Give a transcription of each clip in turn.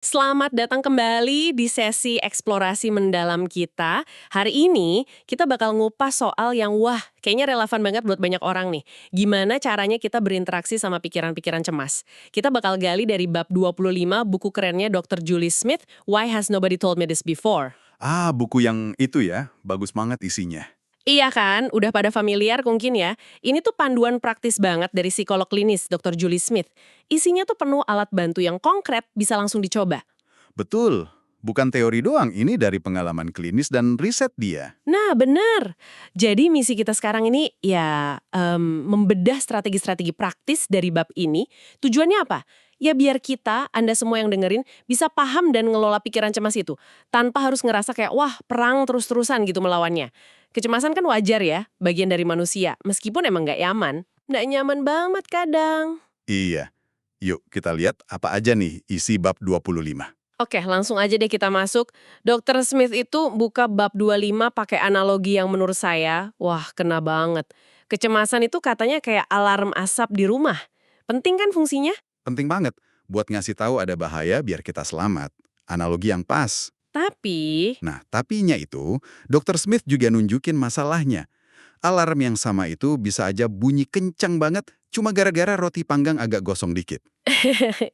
Selamat datang kembali di sesi eksplorasi mendalam kita. Hari ini kita bakal ngupas soal yang kayaknya relevan banget buat banyak orang nih. Gimana caranya kita berinteraksi sama pikiran-pikiran cemas. Kita bakal gali dari bab 25 buku kerennya Dr. Julie Smith, Why Has Nobody Told Me This Before? Ah, buku yang itu ya, bagus banget isinya. Iya kan, udah pada familiar mungkin ya. Ini tuh panduan praktis banget dari psikolog klinis Dr. Julie Smith. Isinya tuh penuh alat bantu yang konkret bisa langsung dicoba. Betul, bukan teori doang, ini dari pengalaman klinis dan riset dia. Nah, benar. Jadi misi kita sekarang ini ya membedah strategi-strategi praktis dari bab ini. Tujuannya apa? Ya biar kita, Anda semua yang dengerin, bisa paham dan ngelola pikiran cemas itu. Tanpa harus ngerasa kayak, wah perang terus-terusan gitu melawannya. Kecemasan kan wajar ya, bagian dari manusia. Meskipun emang nggak nyaman. Nggak nyaman banget kadang. Iya, yuk kita lihat apa aja nih isi bab 25. Oke, langsung aja deh kita masuk. Dr. Smith itu buka bab 25 pakai analogi yang menurut saya, kena banget. Kecemasan itu katanya kayak alarm asap di rumah. Penting kan fungsinya? Penting banget buat ngasih tahu ada bahaya biar kita selamat. Analogi yang pas. Tapi, Nah, tapinya itu, Dr. Smith juga nunjukin masalahnya. Alarm yang sama itu bisa aja bunyi kencang banget cuma gara-gara roti panggang agak gosong dikit.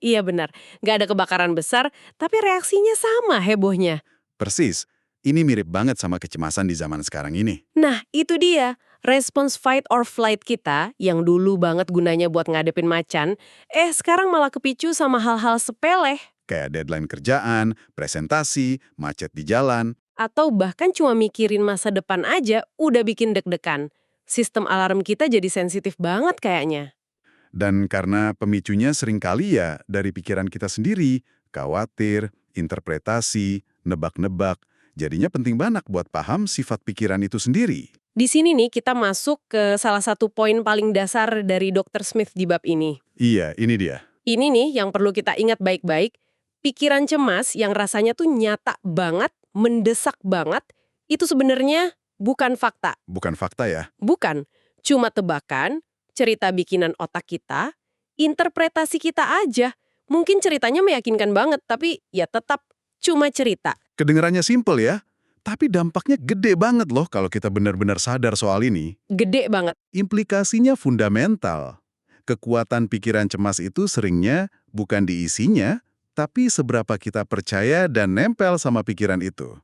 iya benar, nggak ada kebakaran besar, tapi reaksinya sama hebohnya. Persis, ini mirip banget sama kecemasan di zaman sekarang ini. Nah, itu dia. Respons fight or flight kita, yang dulu banget gunanya buat ngadepin macan, sekarang malah kepicu sama hal-hal sepele. Kayak deadline kerjaan, presentasi, macet di jalan. Atau bahkan cuma mikirin masa depan aja udah bikin deg-degan. Sistem alarm kita jadi sensitif banget kayaknya. Dan karena pemicunya seringkali ya dari pikiran kita sendiri, khawatir, interpretasi, nebak-nebak, jadinya penting banget buat paham sifat pikiran itu sendiri. Di sini nih kita masuk ke salah satu poin paling dasar dari Dr. Smith di bab ini. Iya, ini dia. Ini nih yang perlu kita ingat baik-baik, pikiran cemas yang rasanya tuh nyata banget, mendesak banget, itu sebenarnya bukan fakta. Bukan fakta ya? Bukan, cuma tebakan, cerita bikinan otak kita, interpretasi kita aja. Mungkin ceritanya meyakinkan banget, tapi ya tetap cuma cerita. Kedengarannya simpel ya, tapi dampaknya gede banget loh kalau kita benar-benar sadar soal ini. Gede banget. Implikasinya fundamental. Kekuatan pikiran cemas itu seringnya bukan di isinya, tapi seberapa kita percaya dan nempel sama pikiran itu.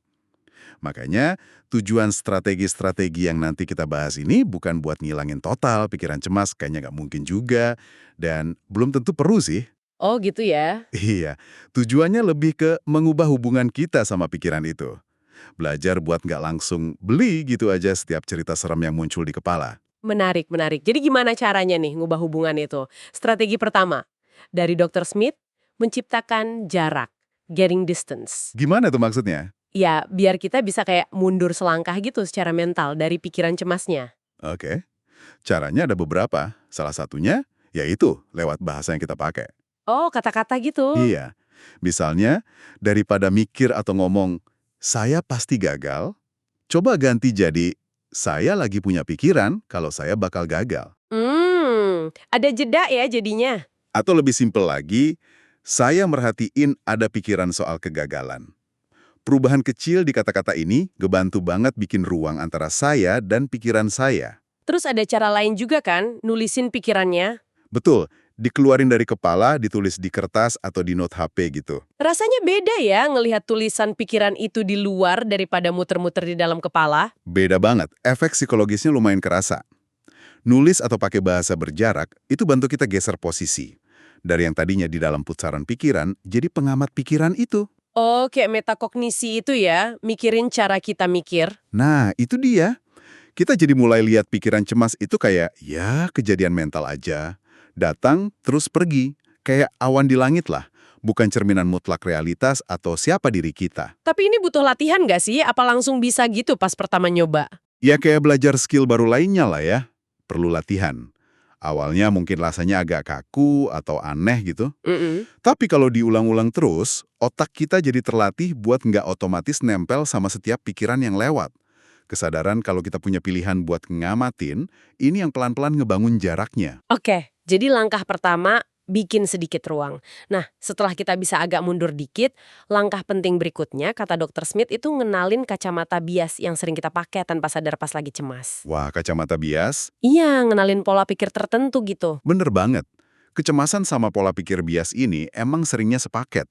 Makanya, tujuan strategi-strategi yang nanti kita bahas ini bukan buat ngilangin total pikiran cemas, kayaknya nggak mungkin juga. Dan belum tentu perlu sih. Oh gitu ya. Iya, tujuannya lebih ke mengubah hubungan kita sama pikiran itu. Belajar buat nggak langsung beli gitu aja setiap cerita serem yang muncul di kepala. Menarik, menarik. Jadi gimana caranya nih ngubah hubungan itu? Strategi pertama, dari Dr. Smith, menciptakan jarak, getting distance. Gimana tuh maksudnya? Ya, biar kita bisa kayak mundur selangkah gitu secara mental dari pikiran cemasnya. Oke, caranya ada beberapa. Salah satunya yaitu lewat bahasa yang kita pakai. Oh, kata-kata gitu. Iya, misalnya daripada mikir atau ngomong, saya pasti gagal, coba ganti jadi, saya lagi punya pikiran kalau saya bakal gagal. Ada jeda ya jadinya. Atau lebih simpel lagi, saya merhatiin ada pikiran soal kegagalan. Perubahan kecil di kata-kata ini ngebantu banget bikin ruang antara saya dan pikiran saya. Terus ada cara lain juga kan, nulisin pikirannya. Betul, dikeluarin dari kepala, ditulis di kertas atau di note HP gitu. Rasanya beda ya ngelihat tulisan pikiran itu di luar daripada muter-muter di dalam kepala. Beda banget, efek psikologisnya lumayan kerasa. Nulis atau pakai bahasa berjarak, itu bantu kita geser posisi. Dari yang tadinya di dalam putaran pikiran, jadi pengamat pikiran itu. Oh, kayak metakognisi itu ya, mikirin cara kita mikir. Nah, itu dia. Kita jadi mulai lihat pikiran cemas itu kayak, ya kejadian mental aja. Datang, terus pergi. Kayak awan di langit lah. Bukan cerminan mutlak realitas atau siapa diri kita. Tapi ini butuh latihan nggak sih? Apa langsung bisa gitu pas pertama nyoba? Ya kayak belajar skill baru lainnya lah ya. Perlu latihan. Awalnya mungkin rasanya agak kaku atau aneh gitu. Tapi kalau diulang-ulang terus, otak kita jadi terlatih buat nggak otomatis nempel sama setiap pikiran yang lewat. Kesadaran kalau kita punya pilihan buat ngamatin, ini yang pelan-pelan ngebangun jaraknya. Oke, jadi langkah pertama, bikin sedikit ruang. Nah, setelah kita bisa agak mundur dikit, langkah penting berikutnya, kata Dr. Smith, itu ngenalin kacamata bias yang sering kita pakai tanpa sadar pas lagi cemas. Wah, kacamata bias? Iya, ngenalin pola pikir tertentu gitu. Bener banget. Kecemasan sama pola pikir bias ini emang seringnya sepaket.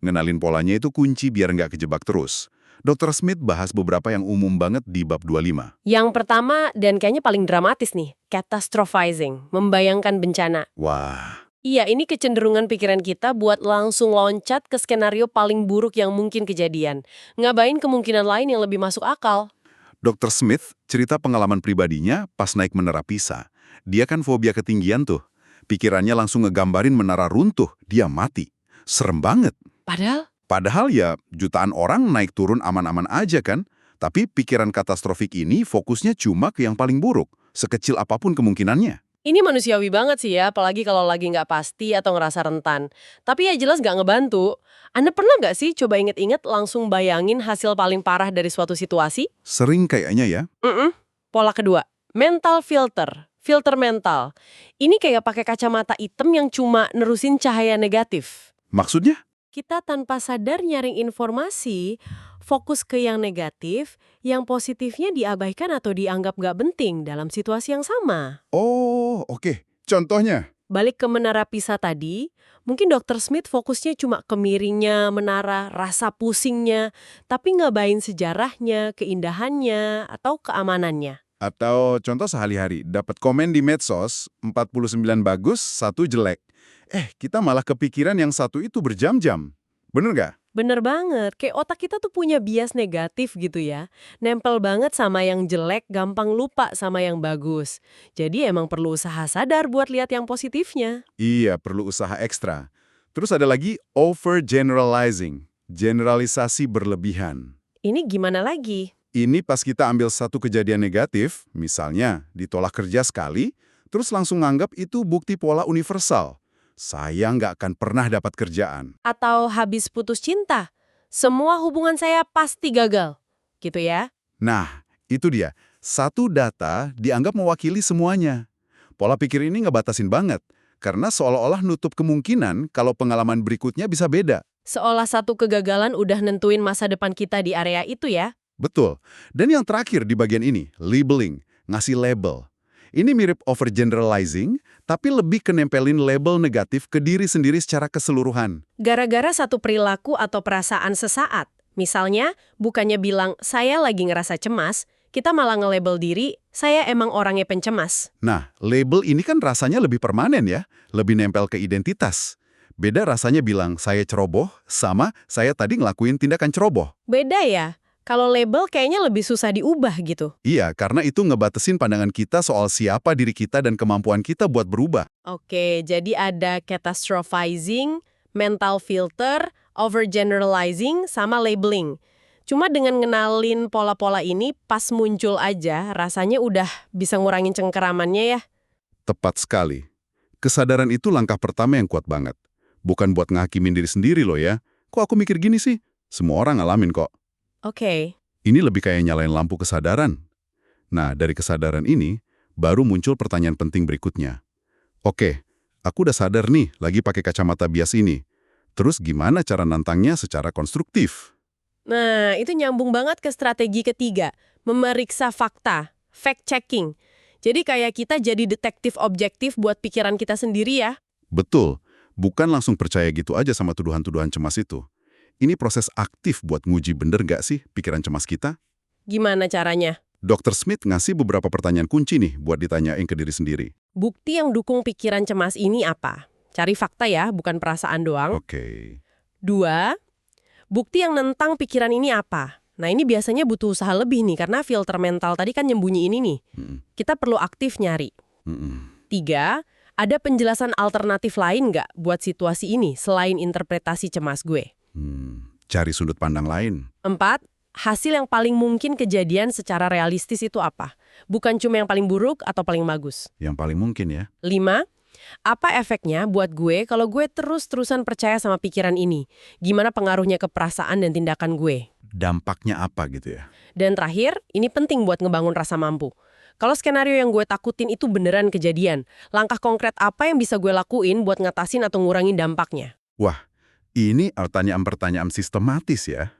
Ngenalin polanya itu kunci biar nggak kejebak terus. Dr. Smith bahas beberapa yang umum banget di bab 25. Yang pertama, dan kayaknya paling dramatis nih, catastrophizing, membayangkan bencana. Wah, Iya, ini kecenderungan pikiran kita buat langsung loncat ke skenario paling buruk yang mungkin kejadian. Ngabain kemungkinan lain yang lebih masuk akal. Dr. Smith cerita pengalaman pribadinya pas naik menara Pisa. Dia kan fobia ketinggian tuh. Pikirannya langsung ngegambarin menara runtuh, dia mati. Serem banget. Padahal, Padahal ya jutaan orang naik turun aman-aman aja kan. Tapi pikiran katastrofik ini fokusnya cuma ke yang paling buruk, sekecil apapun kemungkinannya. ini manusiawi banget sih ya, apalagi kalau lagi nggak pasti atau ngerasa rentan. Tapi ya jelas nggak ngebantu. Anda pernah nggak sih coba inget-inget langsung bayangin hasil paling parah dari suatu situasi? Sering kayaknya ya. Pola kedua, mental filter. Filter mental. Ini kayak pakai kacamata hitam yang cuma nerusin cahaya negatif. Maksudnya? Kita tanpa sadar nyaring informasi, fokus ke yang negatif, yang positifnya diabaikan atau dianggap nggak penting dalam situasi yang sama. Oh, oke. Contohnya? Balik ke menara Pisa tadi, mungkin Dr. Smith fokusnya cuma ke miringnya menara, rasa pusingnya, tapi ngabain sejarahnya, keindahannya, atau keamanannya. Atau contoh sehari-hari, dapat komen di medsos, 49 bagus, 1 jelek. Kita malah kepikiran yang satu itu berjam-jam. Bener nggak? Bener banget, kayak otak kita tuh punya bias negatif gitu ya. Nempel banget sama yang jelek, gampang lupa sama yang bagus. Jadi emang perlu usaha sadar buat lihat yang positifnya. Iya, perlu usaha ekstra. Terus ada lagi overgeneralizing, generalisasi berlebihan. Ini gimana lagi? Ini pas kita ambil satu kejadian negatif, misalnya ditolak kerja sekali, terus langsung nganggap itu bukti pola universal. Saya nggak akan pernah dapat kerjaan. Atau habis putus cinta, semua hubungan saya pasti gagal. Gitu ya? Nah, itu dia. Satu data dianggap mewakili semuanya. Pola pikir ini ngebatasin banget, karena seolah-olah nutup kemungkinan kalau pengalaman berikutnya bisa beda. Seolah satu kegagalan udah nentuin masa depan kita di area itu ya. Betul. Dan yang terakhir di bagian ini, labeling, ngasih label. Ini mirip overgeneralizing, tapi lebih ke nempelin label negatif ke diri sendiri secara keseluruhan. Gara-gara satu perilaku atau perasaan sesaat. Misalnya, bukannya bilang, saya lagi ngerasa cemas, kita malah nge-label diri, saya emang orangnya pencemas. Nah, label ini kan rasanya lebih permanen ya, lebih nempel ke identitas. Beda rasanya bilang saya ceroboh, sama saya tadi ngelakuin tindakan ceroboh. Beda ya? Kalau label kayaknya lebih susah diubah gitu. Iya, karena itu ngebatasin pandangan kita soal siapa diri kita dan kemampuan kita buat berubah. Oke, jadi ada catastrophizing, mental filter, overgeneralizing, sama labeling. Cuma dengan ngenalin pola-pola ini, pas muncul aja, rasanya udah bisa ngurangin cengkeramannya ya. Tepat sekali. Kesadaran itu langkah pertama yang kuat banget. Bukan buat ngakimin diri sendiri loh ya. Kok aku mikir gini sih? Semua orang ngalamin kok. Oke. Ini lebih kayak nyalain lampu kesadaran. Nah, dari kesadaran ini, baru muncul pertanyaan penting berikutnya. Oke, aku udah sadar nih lagi pakai kacamata bias ini. Terus gimana cara nantangnya secara konstruktif? Nah, itu nyambung banget ke strategi ketiga, memeriksa fakta, fact-checking. Jadi kayak kita jadi detektif objektif buat pikiran kita sendiri ya. Betul, bukan langsung percaya gitu aja sama tuduhan-tuduhan cemas itu. Ini proses aktif buat nguji bener nggak sih pikiran cemas kita? Gimana caranya? Dr. Smith ngasih beberapa pertanyaan kunci nih buat ditanyain ke diri sendiri. Bukti yang dukung pikiran cemas ini apa? Cari fakta ya, bukan perasaan doang. Oke. 2, bukti yang nentang pikiran ini apa? Nah ini biasanya butuh usaha lebih nih, karena filter mental tadi kan nyembunyi ini nih. Kita perlu aktif nyari. 3, ada penjelasan alternatif lain nggak buat situasi ini selain interpretasi cemas gue? Cari sudut pandang lain. 4, hasil yang paling mungkin kejadian secara realistis itu apa? Bukan cuma yang paling buruk atau paling bagus. Yang paling mungkin ya. 5, apa efeknya buat gue kalau gue terus-terusan percaya sama pikiran ini? Gimana pengaruhnya ke perasaan dan tindakan gue? Dampaknya apa gitu ya. Dan terakhir, ini penting buat ngebangun rasa mampu. Kalau skenario yang gue takutin itu beneran kejadian, langkah konkret apa yang bisa gue lakuin buat ngatasin atau ngurangin dampaknya? Wah, ini pertanyaan-pertanyaan sistematis ya.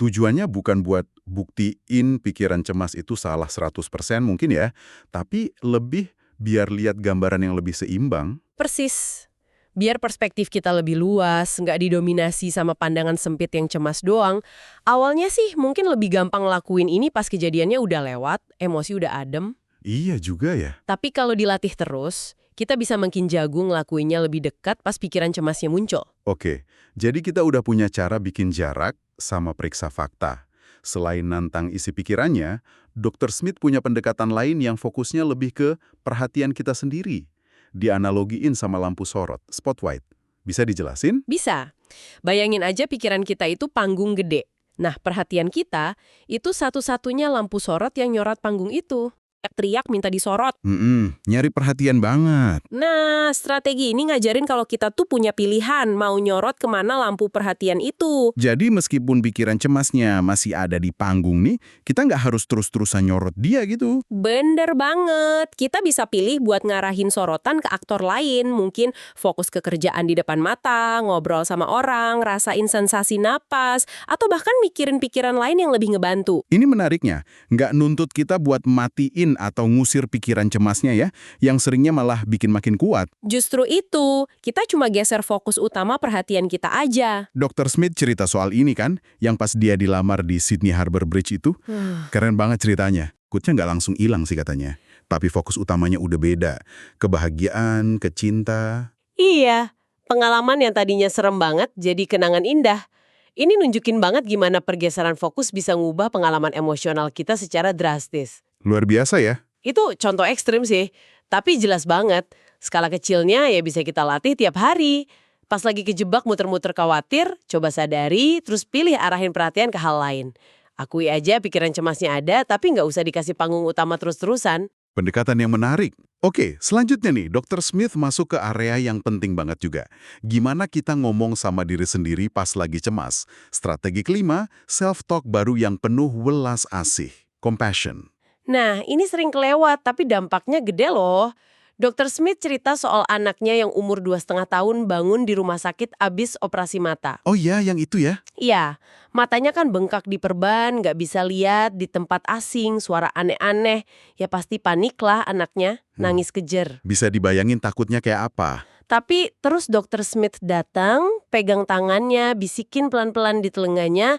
Tujuannya bukan buat buktiin pikiran cemas itu salah 100% mungkin ya, tapi lebih biar lihat gambaran yang lebih seimbang. Persis. Biar perspektif kita lebih luas, nggak didominasi sama pandangan sempit yang cemas doang. Awalnya sih mungkin lebih gampang lakuin ini pas kejadiannya udah lewat, emosi udah adem. Iya juga ya. Tapi kalau dilatih terus, kita bisa makin jago ngelakuinnya lebih dekat pas pikiran cemasnya muncul. Oke, jadi kita udah punya cara bikin jarak sama periksa fakta. Selain nantang isi pikirannya, Dr. Smith punya pendekatan lain yang fokusnya lebih ke perhatian kita sendiri. Dianalogiin sama lampu sorot, spotlight. Bisa dijelasin? Bisa. Bayangin aja pikiran kita itu panggung gede. Nah, perhatian kita itu satu-satunya lampu sorot yang nyorot panggung itu. Teriak minta disorot. Nyari perhatian banget. Nah, strategi ini ngajarin kalau kita tuh punya pilihan mau nyorot kemana lampu perhatian itu. Jadi meskipun pikiran cemasnya masih ada di panggung nih, kita nggak harus terus-terusan nyorot dia gitu. Bener banget. Kita bisa pilih buat ngarahin sorotan ke aktor lain. Mungkin fokus ke kerjaan di depan mata, ngobrol sama orang, rasain sensasi napas, atau bahkan mikirin pikiran lain yang lebih ngebantu. Ini menariknya, nggak nuntut kita buat matiin atau ngusir pikiran cemasnya ya, yang seringnya malah bikin makin kuat. Justru itu, kita cuma geser fokus utama perhatian kita aja. Dr. Smith cerita soal ini kan, yang pas dia dilamar di Sydney Harbour Bridge itu. Keren banget ceritanya. Kutnya nggak langsung hilang sih katanya. Tapi fokus utamanya udah beda. Kebahagiaan, kecinta. Iya, pengalaman yang tadinya serem banget jadi kenangan indah. Ini nunjukin banget gimana pergeseran fokus bisa ngubah pengalaman emosional kita secara drastis. Luar biasa ya. Itu contoh ekstrim sih, tapi jelas banget. Skala kecilnya ya bisa kita latih tiap hari. Pas lagi kejebak muter-muter khawatir, coba sadari, terus pilih arahin perhatian ke hal lain. Akui aja pikiran cemasnya ada, tapi nggak usah dikasih panggung utama terus-terusan. Pendekatan yang menarik. Oke, selanjutnya nih, Dr. Smith masuk ke area yang penting banget juga. Gimana kita ngomong sama diri sendiri pas lagi cemas? Strategi kelima, self-talk baru yang penuh welas asih, compassion. Nah, ini sering kelewat, tapi dampaknya gede loh. Dr. Smith cerita soal anaknya yang umur 2,5 tahun bangun di rumah sakit abis operasi mata. Oh iya, yang itu ya? Iya, matanya kan bengkak di perban, nggak bisa lihat di tempat asing, suara aneh-aneh. Ya pasti panik lah anaknya, nangis kejer. Bisa dibayangin takutnya kayak apa? Tapi terus Dr. Smith datang, pegang tangannya, bisikin pelan-pelan di telinganya,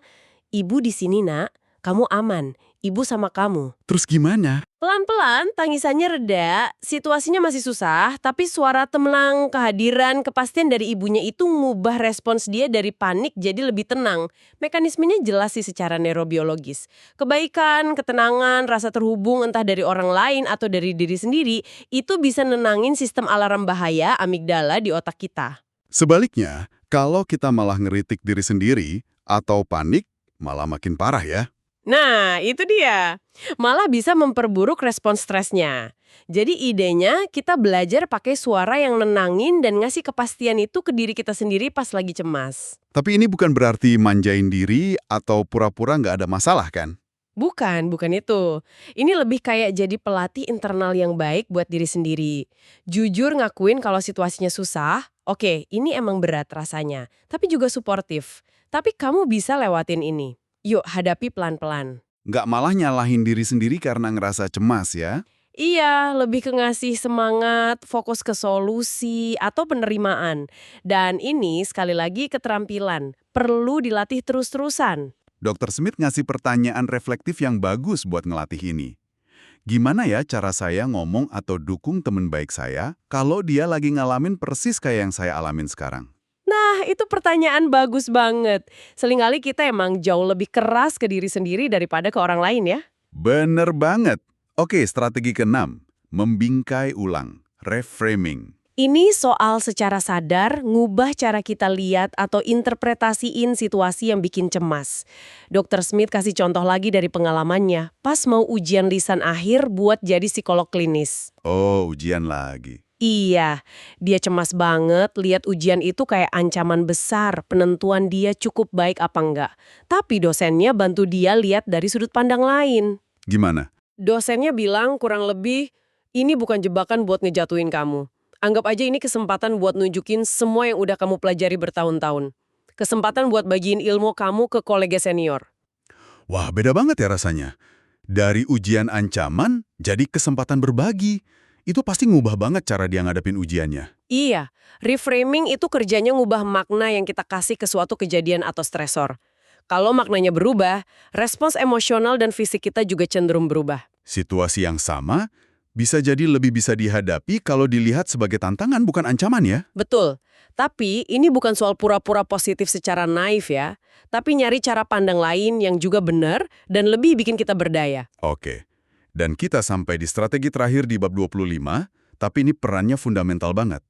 "Ibu di sini, Nak. Kamu aman. Ibu sama kamu." Terus gimana? Pelan-pelan, tangisannya reda, situasinya masih susah, tapi suara tenang, kehadiran, kepastian dari ibunya itu ngubah respons dia dari panik jadi lebih tenang. Mekanismenya jelas sih secara neurobiologis. Kebaikan, ketenangan, rasa terhubung entah dari orang lain atau dari diri sendiri, itu bisa nenangin sistem alarm bahaya amigdala di otak kita. Sebaliknya, kalau kita malah ngeritik diri sendiri atau panik, malah makin parah ya. Nah, itu dia. Malah bisa memperburuk respons stresnya. Jadi idenya kita belajar pakai suara yang nenangin dan ngasih kepastian itu ke diri kita sendiri pas lagi cemas. Tapi ini bukan berarti manjain diri atau pura-pura nggak ada masalah kan? Bukan itu. Ini lebih kayak jadi pelatih internal yang baik buat diri sendiri. Jujur ngakuin kalau situasinya susah, oke, ini emang berat rasanya. Tapi juga suportif. Tapi kamu bisa lewatin ini. Yuk, hadapi pelan-pelan. Nggak malah nyalahin diri sendiri karena ngerasa cemas ya? Iya, lebih ke ngasih semangat, fokus ke solusi, atau penerimaan. Dan ini sekali lagi keterampilan. Perlu dilatih terus-terusan. Dr. Smith ngasih pertanyaan reflektif yang bagus buat ngelatih ini. Gimana ya cara saya ngomong atau dukung teman baik saya kalau dia lagi ngalamin persis kayak yang saya alamin sekarang? Nah, itu pertanyaan bagus banget. Seringkali kita emang jauh lebih keras ke diri sendiri daripada ke orang lain ya. Bener banget. Oke, strategi ke-6. Membingkai ulang. Reframing. Ini soal secara sadar ngubah cara kita lihat atau interpretasiin situasi yang bikin cemas. Dr. Smith kasih contoh lagi dari pengalamannya, pas mau ujian lisan akhir buat jadi psikolog klinis. Oh, ujian lagi. Iya, dia cemas banget lihat ujian itu kayak ancaman besar, penentuan dia cukup baik apa enggak. Tapi dosennya bantu dia lihat dari sudut pandang lain. Gimana? Dosennya bilang kurang lebih, ini bukan jebakan buat ngejatuhin kamu. Anggap aja ini kesempatan buat nunjukin semua yang udah kamu pelajari bertahun-tahun. Kesempatan buat bagiin ilmu kamu ke kolega senior. Wah, beda banget ya rasanya. Dari ujian ancaman, jadi kesempatan berbagi. Itu pasti ngubah banget cara dia ngadepin ujiannya. Iya, reframing itu kerjanya ngubah makna yang kita kasih ke suatu kejadian atau stresor. Kalau maknanya berubah, respons emosional dan fisik kita juga cenderung berubah. Situasi yang sama bisa jadi lebih bisa dihadapi kalau dilihat sebagai tantangan bukan ancaman ya. Betul, tapi ini bukan soal pura-pura positif secara naif ya, tapi nyari cara pandang lain yang juga benar dan lebih bikin kita berdaya. Oke. Dan kita sampai di strategi terakhir di bab 25, tapi ini perannya fundamental banget.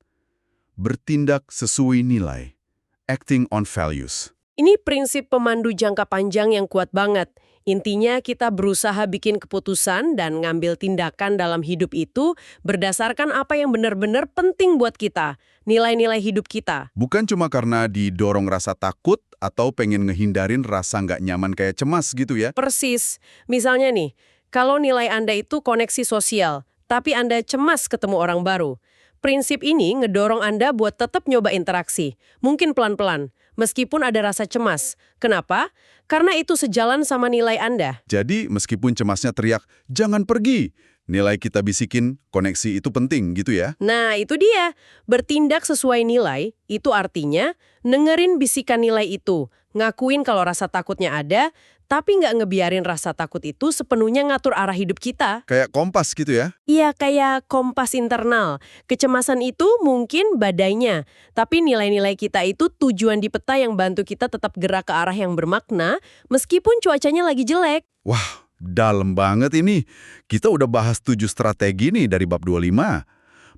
Bertindak sesuai nilai. Acting on values. Ini prinsip pemandu jangka panjang yang kuat banget. Intinya kita berusaha bikin keputusan dan ngambil tindakan dalam hidup itu berdasarkan apa yang benar-benar penting buat kita, nilai-nilai hidup kita. Bukan cuma karena didorong rasa takut atau pengen ngehindarin rasa nggak nyaman kayak cemas gitu ya. Persis. Misalnya nih, kalau nilai Anda itu koneksi sosial, tapi Anda cemas ketemu orang baru. Prinsip ini ngedorong Anda buat tetap nyoba interaksi, mungkin pelan-pelan, meskipun ada rasa cemas. Kenapa? Karena itu sejalan sama nilai Anda. Jadi meskipun cemasnya teriak, jangan pergi. Nilai kita bisikin, koneksi itu penting gitu ya. Nah, itu dia. Bertindak sesuai nilai, itu artinya dengerin bisikan nilai itu, ngakuin kalau rasa takutnya ada, tapi nggak ngebiarin rasa takut itu sepenuhnya ngatur arah hidup kita. Kayak kompas gitu ya. Iya, kayak kompas internal. Kecemasan itu mungkin badainya, tapi nilai-nilai kita itu tujuan di peta yang bantu kita tetap gerak ke arah yang bermakna, meskipun cuacanya lagi jelek. Wah, dalam banget ini. Kita udah bahas 7 strategi nih dari bab 25.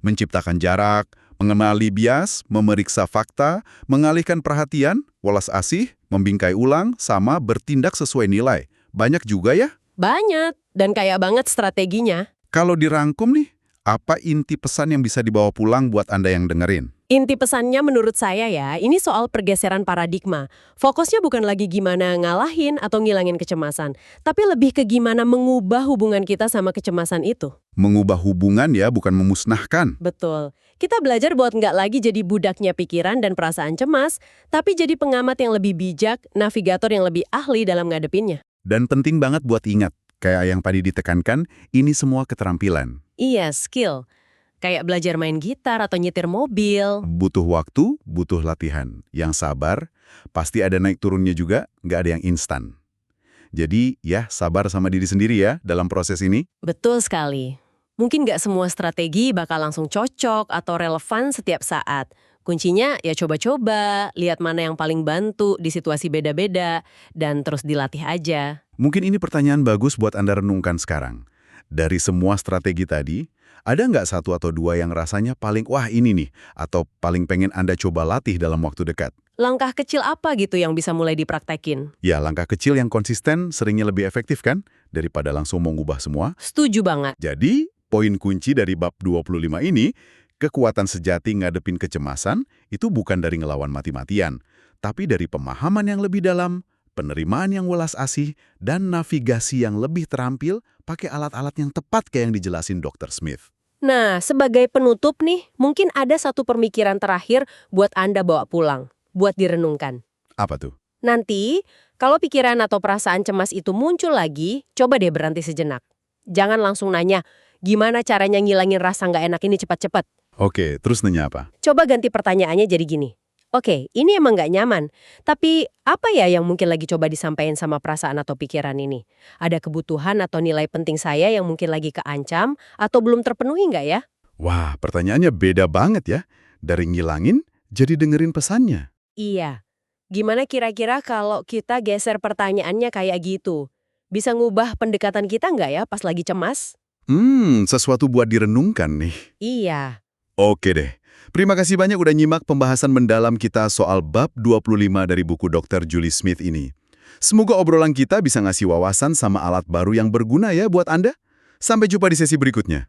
Menciptakan jarak, mengenali bias, memeriksa fakta, mengalihkan perhatian, welas asih, membingkai ulang, sama bertindak sesuai nilai. Banyak juga ya? Banyak, dan kaya banget strateginya. Kalau dirangkum nih, apa inti pesan yang bisa dibawa pulang buat Anda yang dengerin? Inti pesannya menurut saya ya, ini soal pergeseran paradigma. Fokusnya bukan lagi gimana ngalahin atau ngilangin kecemasan, tapi lebih ke gimana mengubah hubungan kita sama kecemasan itu. Mengubah hubungan ya, bukan memusnahkan. Betul. Kita belajar buat nggak lagi jadi budaknya pikiran dan perasaan cemas, tapi jadi pengamat yang lebih bijak, navigator yang lebih ahli dalam ngadepinnya. Dan penting banget buat ingat, kayak yang tadi ditekankan, ini semua keterampilan. Iya, skill. Kayak belajar main gitar atau nyetir mobil. Butuh waktu, butuh latihan. Yang sabar, pasti ada naik turunnya juga, nggak ada yang instan. Jadi ya sabar sama diri sendiri ya dalam proses ini. Betul sekali. Mungkin nggak semua strategi bakal langsung cocok atau relevan setiap saat. Kuncinya ya coba-coba, lihat mana yang paling bantu di situasi beda-beda, dan terus dilatih aja. Mungkin ini pertanyaan bagus buat Anda renungkan sekarang. Dari semua strategi tadi, ada nggak satu atau dua yang rasanya paling, wah ini nih, atau paling pengen Anda coba latih dalam waktu dekat? Langkah kecil apa gitu yang bisa mulai dipraktekin? Ya, langkah kecil yang konsisten seringnya lebih efektif kan, daripada langsung mengubah semua. Setuju banget. Jadi, poin kunci dari bab 25 ini, kekuatan sejati ngadepin kecemasan itu bukan dari ngelawan mati-matian, tapi dari pemahaman yang lebih dalam, penerimaan yang welas asih, dan navigasi yang lebih terampil pakai alat-alat yang tepat kayak yang dijelasin Dr. Smith. Nah, sebagai penutup nih, mungkin ada satu pemikiran terakhir buat Anda bawa pulang, buat direnungkan. Apa tuh? Nanti, kalau pikiran atau perasaan cemas itu muncul lagi, coba deh berhenti sejenak. Jangan langsung nanya, gimana caranya ngilangin rasa nggak enak ini cepat-cepat. Oke, terus nanya apa? Coba ganti pertanyaannya jadi gini. Oke, ini emang nggak nyaman, tapi apa ya yang mungkin lagi coba disampaikan sama perasaan atau pikiran ini? Ada kebutuhan atau nilai penting saya yang mungkin lagi keancam atau belum terpenuhi nggak ya? Wah, pertanyaannya beda banget ya. Dari ngilangin, jadi dengerin pesannya. Iya. Gimana kira-kira kalau kita geser pertanyaannya kayak gitu? Bisa ngubah pendekatan kita nggak ya pas lagi cemas? Sesuatu buat direnungkan nih. Iya. Oke deh. Terima kasih banyak udah nyimak pembahasan mendalam kita soal bab 25 dari buku Dr. Julie Smith ini. Semoga obrolan kita bisa ngasih wawasan sama alat baru yang berguna ya buat Anda. Sampai jumpa di sesi berikutnya.